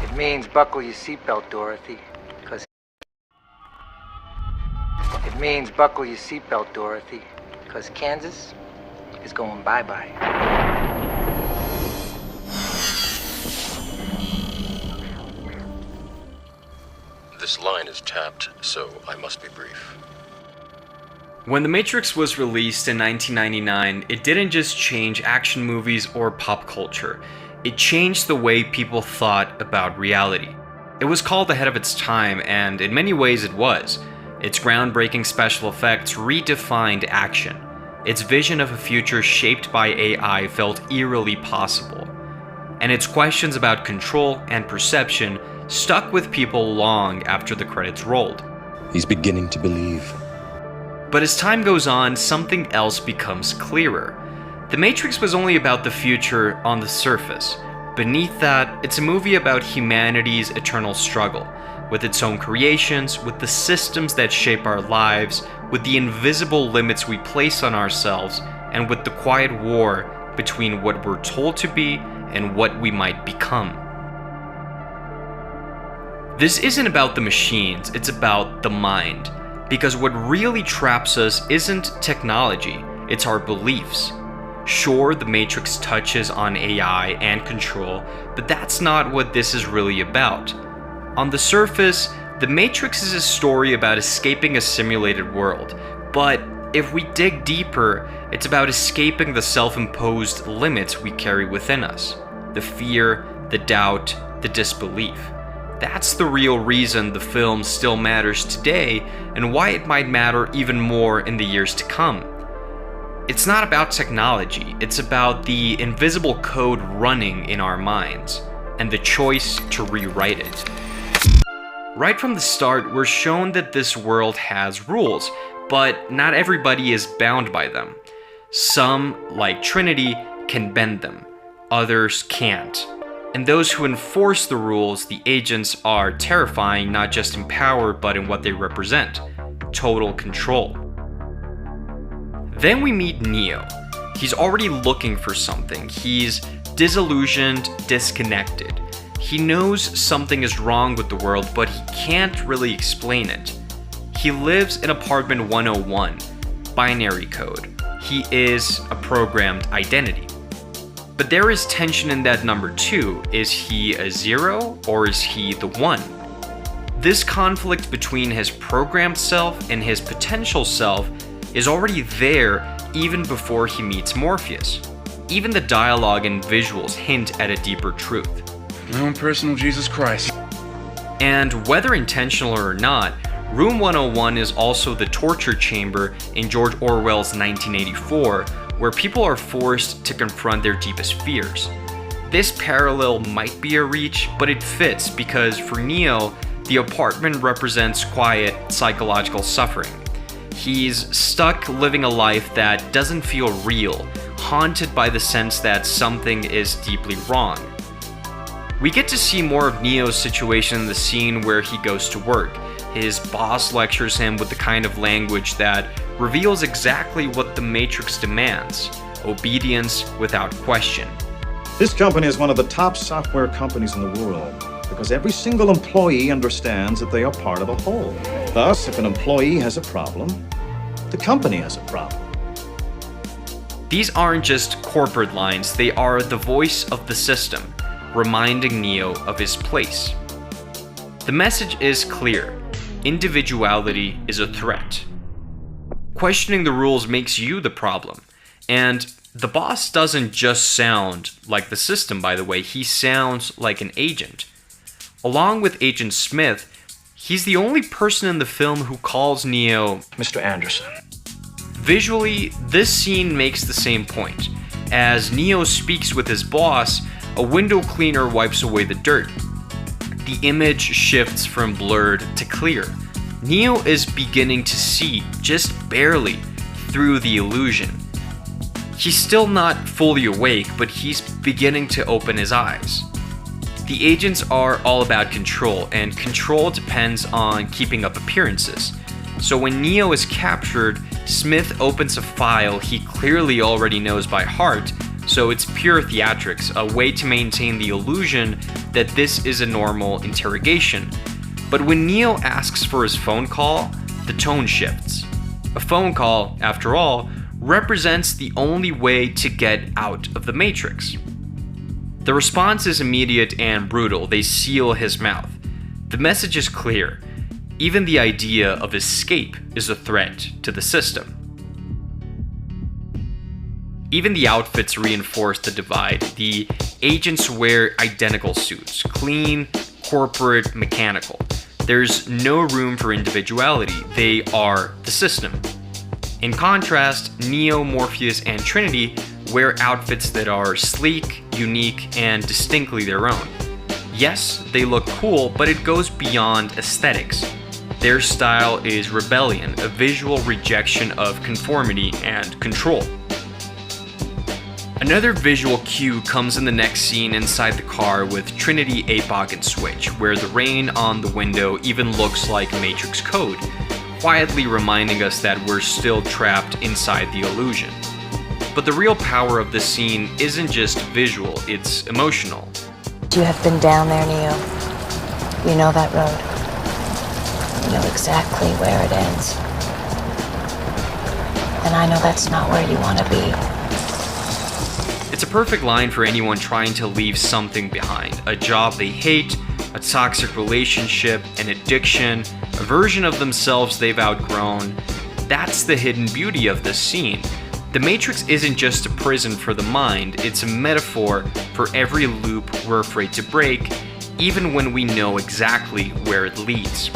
It means buckle your seatbelt, Dorothy. It means buckle your seatbelt, Dorothy. Because Kansas is going bye-bye. This line is tapped, so I must be brief. When The Matrix was released in 1999, it didn't just change action movies or pop culture. It changed the way people thought about reality. It was called ahead of its time, and in many ways it was. Its groundbreaking special effects redefined action. Its vision of a future shaped by AI felt eerily possible. And its questions about control and perception stuck with people long after the credits rolled. He's beginning to believe. But as time goes on, something else becomes clearer. The Matrix was only about the future on the surface. Beneath that, it's a movie about humanity's eternal struggle, with its own creations, with the systems that shape our lives, with the invisible limits we place on ourselves, and with the quiet war between what we're told to be and what we might become. This isn't about the machines, it's about the mind. Because what really traps us isn't technology, it's our beliefs. Sure, the Matrix touches on AI and control, but that's not what this is really about. On the surface, The Matrix is a story about escaping a simulated world, but if we dig deeper, it's about escaping the self-imposed limits we carry within us. The fear, the doubt, the disbelief. That's the real reason the film still matters today and why it might matter even more in the years to come. It's not about technology, it's about the invisible code running in our minds and the choice to rewrite it. Right from the start, we're shown that this world has rules, but not everybody is bound by them. Some, like Trinity, can bend them, others can't. And those who enforce the rules, the agents, are terrifying not just in power but in what they represent. Total control. Then we meet Neo. He's already looking for something. He's disillusioned, disconnected. He knows something is wrong with the world, but he can't really explain it. He lives in apartment 101, binary code. He is a programmed identity. But there is tension in that number too. Is he a 0 or is he the 1? This conflict between his programmed self and his potential self is already there even before he meets Morpheus. Even the dialogue and visuals hint at a deeper truth. My own personal Jesus Christ. And whether intentional or not, Room 101 is also the torture chamber in George Orwell's 1984, where people are forced to confront their deepest fears. This parallel might be a reach, but it fits because for Neo, the apartment represents quiet, psychological suffering. He's stuck living a life that doesn't feel real, haunted by the sense that something is deeply wrong. We get to see more of Neo's situation in the scene where he goes to work. His boss lectures him with the kind of language that reveals exactly what the Matrix demands: obedience without question. This company is one of the top software companies in the world because every single employee understands that they are part of a whole. Thus, if an employee has a problem, the company has a problem. These aren't just corporate lines, they are the voice of the system, reminding Neo of his place. The message is clear. Individuality is a threat. Questioning the rules makes you the problem. And the boss doesn't just sound like the system, by the way, he sounds like an agent. Along with Agent Smith, he's the only person in the film who calls Neo Mr. Anderson. Visually, this scene makes the same point. As Neo speaks with his boss, a window cleaner wipes away the dirt. The image shifts from blurred to clear. Neo is beginning to see, just barely, through the illusion. He's still not fully awake, but he's beginning to open his eyes. The agents are all about control, and control depends on keeping up appearances. So when Neo is captured, Smith opens a file he clearly already knows by heart, so it's pure theatrics, a way to maintain the illusion that this is a normal interrogation. But when Neo asks for his phone call, the tone shifts. A phone call, after all, represents the only way to get out of the Matrix. The response is immediate and brutal. They seal his mouth. The message is clear. Even the idea of escape is a threat to the system. Even the outfits reinforce the divide. The agents wear identical suits, clean, corporate, mechanical. There's no room for individuality. They are the system. In contrast, Neo, Morpheus, and Trinity wear outfits that are sleek, unique, and distinctly their own. Yes, they look cool, but it goes beyond aesthetics. Their style is rebellion, a visual rejection of conformity and control. Another visual cue comes in the next scene inside the car with Trinity, APOC, and Switch, where the rain on the window even looks like Matrix code, quietly reminding us that we're still trapped inside the illusion. But the real power of this scene isn't just visual, it's emotional. You have been down there, Neo. You know that road. You know exactly where it ends. And I know that's not where you want to be. It's a perfect line for anyone trying to leave something behind. A job they hate, a toxic relationship, an addiction, a version of themselves they've outgrown. That's the hidden beauty of this scene. The Matrix isn't just a prison for the mind, it's a metaphor for every loop we're afraid to break, even when we know exactly where it leads.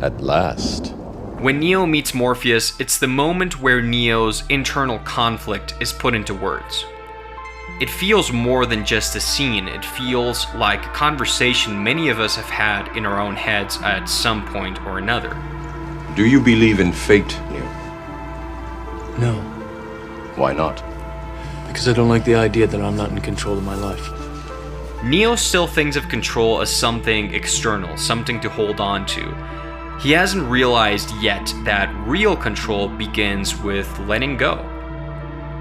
At last. When Neo meets Morpheus, it's the moment where Neo's internal conflict is put into words. It feels more than just a scene, it feels like a conversation many of us have had in our own heads at some point or another. Do you believe in fate, Neo? No, Why not? because I don't like the idea that I'm not in control of my life. Neo still thinks of control as something external, something to hold on to. He hasn't realized yet that real control begins with letting go.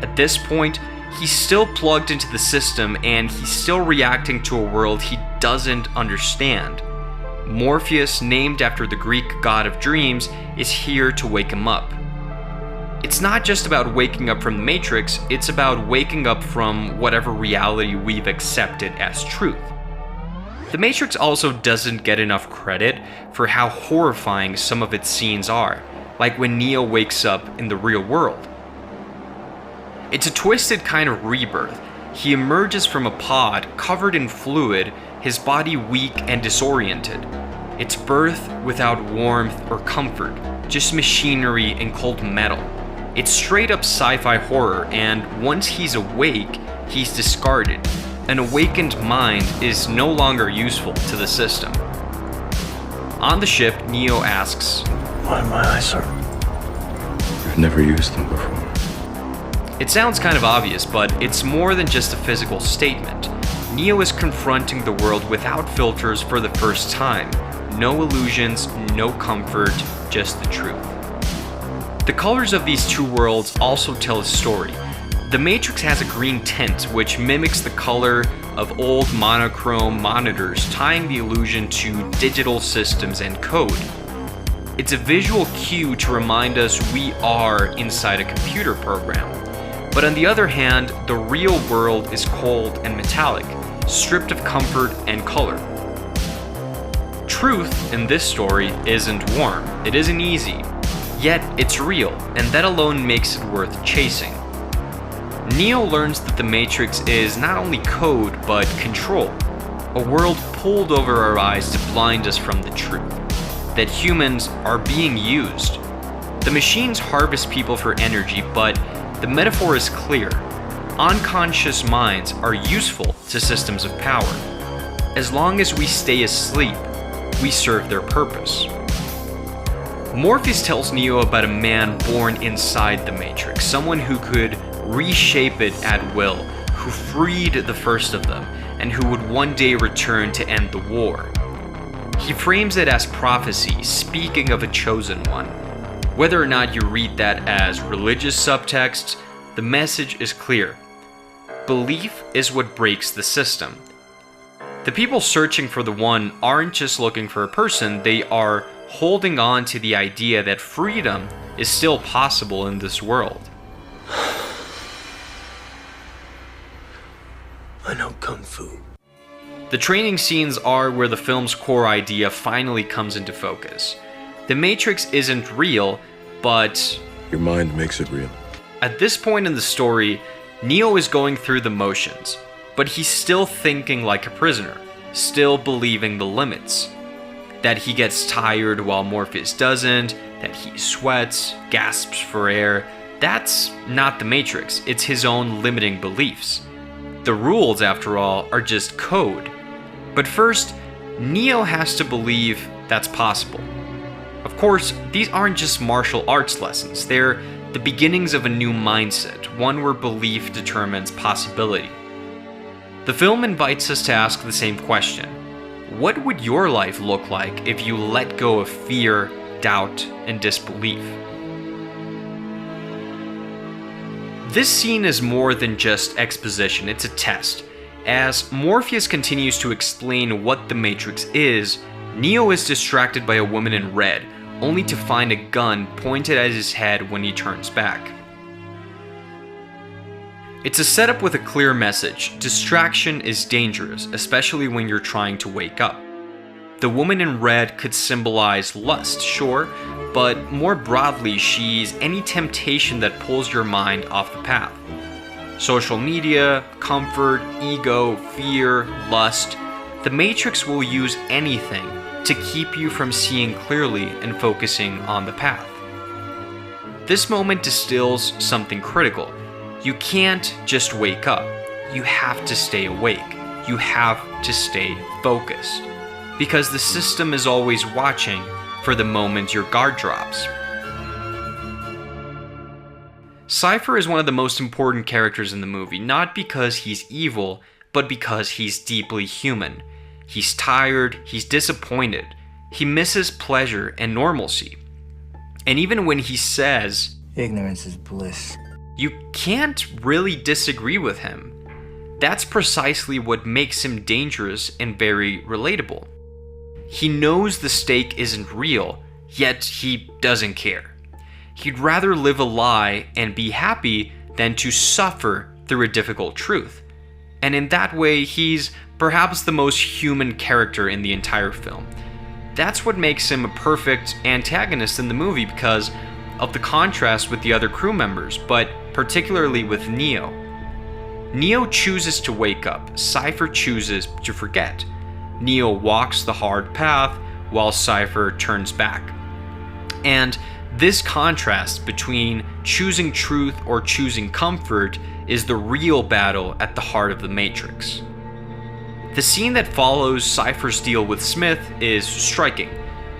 At this point, he's still plugged into the system and he's still reacting to a world he doesn't understand. Morpheus, named after the Greek god of dreams, is here to wake him up. It's not just about waking up from the Matrix, it's about waking up from whatever reality we've accepted as truth. The Matrix also doesn't get enough credit for how horrifying some of its scenes are, like when Neo wakes up in the real world. It's a twisted kind of rebirth. He emerges from a pod covered in fluid, his body weak and disoriented. It's birth without warmth or comfort, just machinery and cold metal. It's straight up sci-fi horror, and once he's awake, he's discarded. An awakened mind is no longer useful to the system. On the ship, Neo asks, Why my eyes, sir? You've never used them before. It sounds kind of obvious, but it's more than just a physical statement. Neo is confronting the world without filters for the first time. No illusions, no comfort, just the truth. The colors of these two worlds also tell a story. The Matrix has a green tint, which mimics the color of old monochrome monitors, tying the illusion to digital systems and code. It's a visual cue to remind us we are inside a computer program. But on the other hand, the real world is cold and metallic, stripped of comfort and color. Truth in this story isn't warm, it isn't easy, yet it's real, and that alone makes it worth chasing. Neo learns that the Matrix is not only code, but control. A world pulled over our eyes to blind us from the truth. That humans are being used. The machines harvest people for energy, but the metaphor is clear. Unconscious minds are useful to systems of power. As long as we stay asleep, we serve their purpose. Morpheus tells Neo about a man born inside the Matrix, someone who could reshape it at will, who freed the first of them, and who would one day return to end the war. He frames it as prophecy, speaking of a chosen one, Whether or not you read that as religious subtext, the message is clear. Belief is what breaks the system. The people searching for the one aren't just looking for a person, they are holding on to the idea that freedom is still possible in this world. I know Kung Fu. The training scenes are where the film's core idea finally comes into focus. The Matrix isn't real, but Your mind makes it real. at this point in the story, Neo is going through the motions, but he's still thinking like a prisoner, still believing the limits. That he gets tired while Morpheus doesn't, that he sweats, gasps for air. That's not the Matrix, it's his own limiting beliefs. The rules, after all, are just code. But first, Neo has to believe that's possible. Of course, these aren't just martial arts lessons, they're the beginnings of a new mindset, one where belief determines possibility. The film invites us to ask the same question. What would your life look like if you let go of fear, doubt, and disbelief? This scene is more than just exposition, it's a test. As Morpheus continues to explain what the Matrix is, Neo is distracted by a woman in red, only to find a gun pointed at his head when he turns back. It's a setup with a clear message. Distraction is dangerous, especially when you're trying to wake up. The woman in red could symbolize lust, sure, but more broadly, she's any temptation that pulls your mind off the path. Social media, comfort, ego, fear, lust. The Matrix will use anything to keep you from seeing clearly and focusing on the path. This moment distills something critical. You can't just wake up. You have to stay awake. You have to stay focused. Because the system is always watching for the moment your guard drops. Cypher is one of the most important characters in the movie, not because he's evil, but because he's deeply human. He's tired, he's disappointed, he misses pleasure and normalcy. And even when he says, "Ignorance is bliss," you can't really disagree with him. That's precisely what makes him dangerous and very relatable. He knows the stake isn't real, yet he doesn't care. He'd rather live a lie and be happy than to suffer through a difficult truth. And in that way, he's perhaps the most human character in the entire film. That's what makes him a perfect antagonist in the movie because of the contrast with the other crew members, but particularly with Neo. Neo chooses to wake up, Cypher chooses to forget. Neo walks the hard path while Cypher turns back. And this contrast between choosing truth or choosing comfort is the real battle at the heart of the Matrix. The scene that follows Cypher's deal with Smith is striking.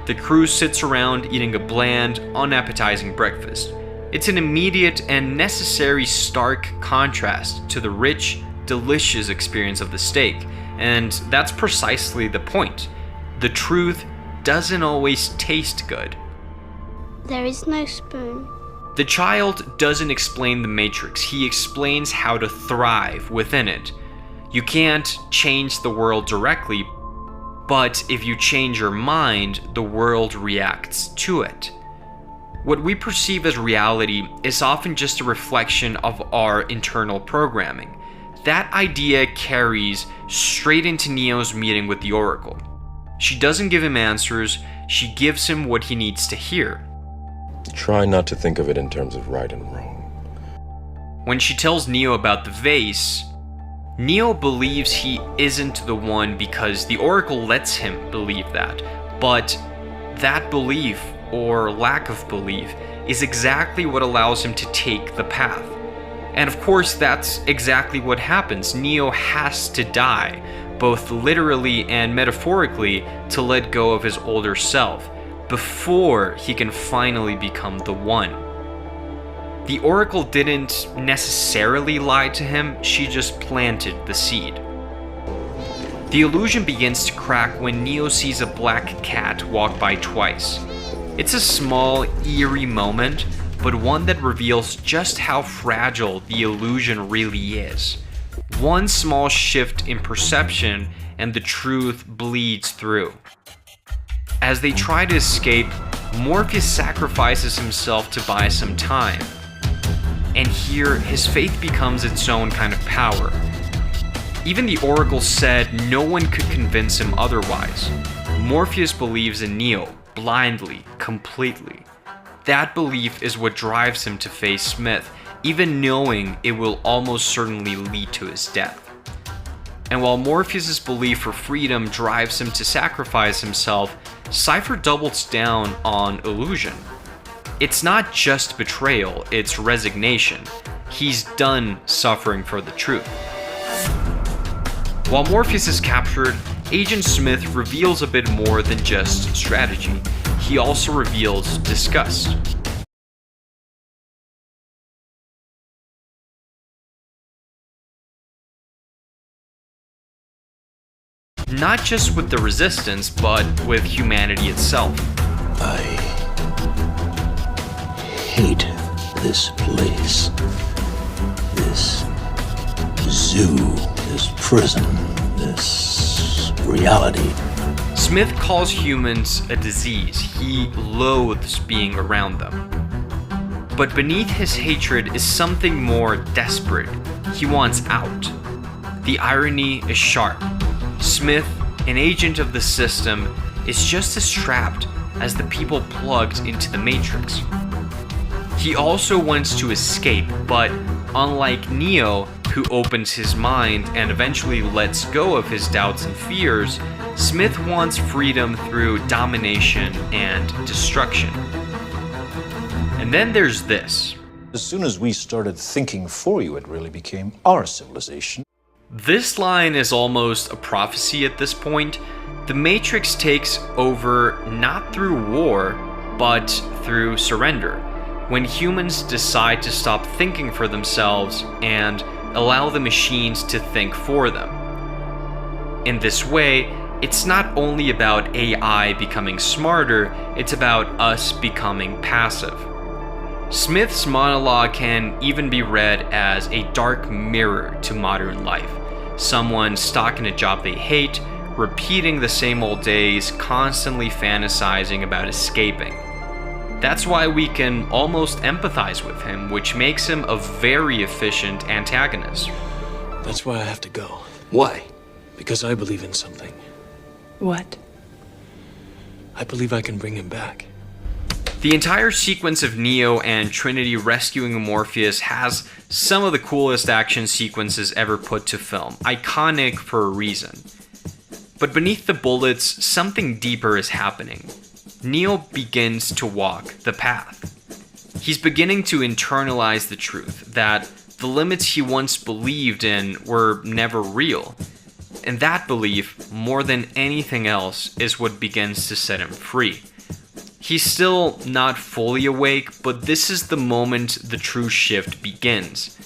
The crew sits around eating a bland, unappetizing breakfast. It's an immediate and necessary stark contrast to the rich, delicious experience of the steak, and that's precisely the point. The truth doesn't always taste good. There is no spoon. The child doesn't explain the Matrix, he explains how to thrive within it. You can't change the world directly, but if you change your mind, the world reacts to it. What we perceive as reality is often just a reflection of our internal programming. That idea carries straight into Neo's meeting with the Oracle. She doesn't give him answers, she gives him what he needs to hear. Try not to think of it in terms of right and wrong. When she tells Neo about the vase, Neo believes he isn't the one because the Oracle lets him believe that. But that belief, or lack of belief, is exactly what allows him to take the path. And of course, that's exactly what happens. Neo has to die, both literally and metaphorically, to let go of his older self, before he can finally become the one. The Oracle didn't necessarily lie to him, she just planted the seed. The illusion begins to crack when Neo sees a black cat walk by twice. It's a small, eerie moment, but one that reveals just how fragile the illusion really is. One small shift in perception and the truth bleeds through. As they try to escape, Morpheus sacrifices himself to buy some time. And here, his faith becomes its own kind of power. Even the Oracle said no one could convince him otherwise. Morpheus believes in Neo, blindly, completely. That belief is what drives him to face Smith, even knowing it will almost certainly lead to his death. And while Morpheus' belief for freedom drives him to sacrifice himself, Cypher doubles down on illusion. It's not just betrayal, it's resignation. He's done suffering for the truth. While Morpheus is captured, Agent Smith reveals a bit more than just strategy. He also reveals disgust. Not just with the Resistance, but with humanity itself. I hate this place. This zoo, this prison, this reality. Smith calls humans a disease. He loathes being around them. But beneath his hatred is something more desperate. He wants out. The irony is sharp. Smith, an agent of the system, is just as trapped as the people plugged into the Matrix. He also wants to escape, but unlike Neo, who opens his mind and eventually lets go of his doubts and fears, Smith wants freedom through domination and destruction. And then there's this. As soon as we started thinking for you, it really became our civilization. This line is almost a prophecy at this point. The Matrix takes over not through war, but through surrender, when humans decide to stop thinking for themselves and allow the machines to think for them. In this way, it's not only about AI becoming smarter, it's about us becoming passive. Smith's monologue can even be read as a dark mirror to modern life. Someone stuck in a job they hate, repeating the same old days, constantly fantasizing about escaping. That's why we can almost empathize with him, which makes him a very efficient antagonist. That's why I have to go. Why? Because I believe in something. What? I believe I can bring him back. The entire sequence of Neo and Trinity rescuing Morpheus has some of the coolest action sequences ever put to film, iconic for a reason. But beneath the bullets, something deeper is happening. Neo begins to walk the path. He's beginning to internalize the truth that the limits he once believed in were never real. And that belief, more than anything else, is what begins to set him free. He's still not fully awake, but this is the moment the true shift begins.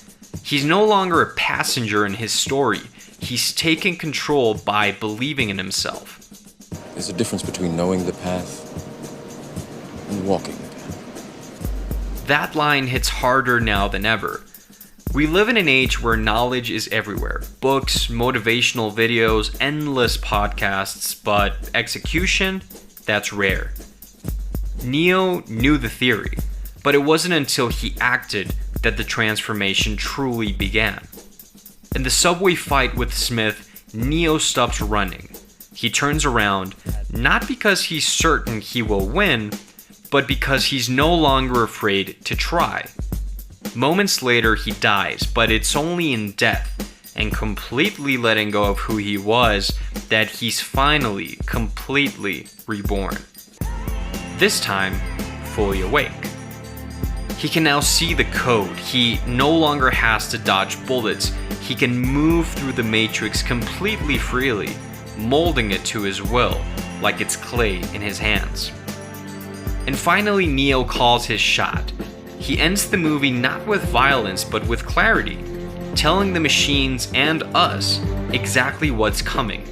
He's no longer a passenger in his story. He's taking control by believing in himself. There's a difference between knowing the path and walking the path. That line hits harder now than ever. We live in an age where knowledge is everywhere. Books, motivational videos, endless podcasts, but execution, that's rare. Neo knew the theory, but it wasn't until he acted that the transformation truly began. In the subway fight with Smith, Neo stops running. He turns around, not because he's certain he will win, but because he's no longer afraid to try. Moments later, he dies, but it's only in death and completely letting go of who he was that he's finally, completely reborn. This time, fully awake. He can now see the code. He no longer has to dodge bullets. He can move through the Matrix completely freely, molding it to his will, like it's clay in his hands. And finally, Neo calls his shot. He ends the movie not with violence, but with clarity, telling the machines and us exactly what's coming.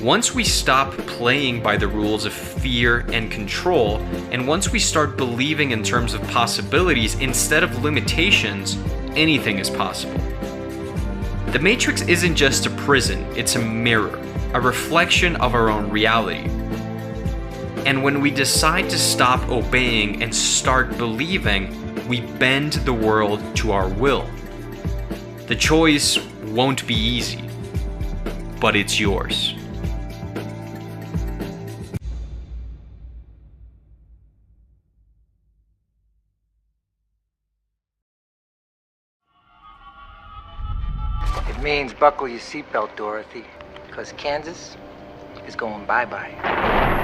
Once we stop playing by the rules of fear and control, and once we start believing in terms of possibilities instead of limitations, anything is possible. The Matrix isn't just a prison, it's a mirror, a reflection of our own reality. And when we decide to stop obeying and start believing, we bend the world to our will. The choice won't be easy, but it's yours. It means buckle your seatbelt, Dorothy, because Kansas is going bye-bye.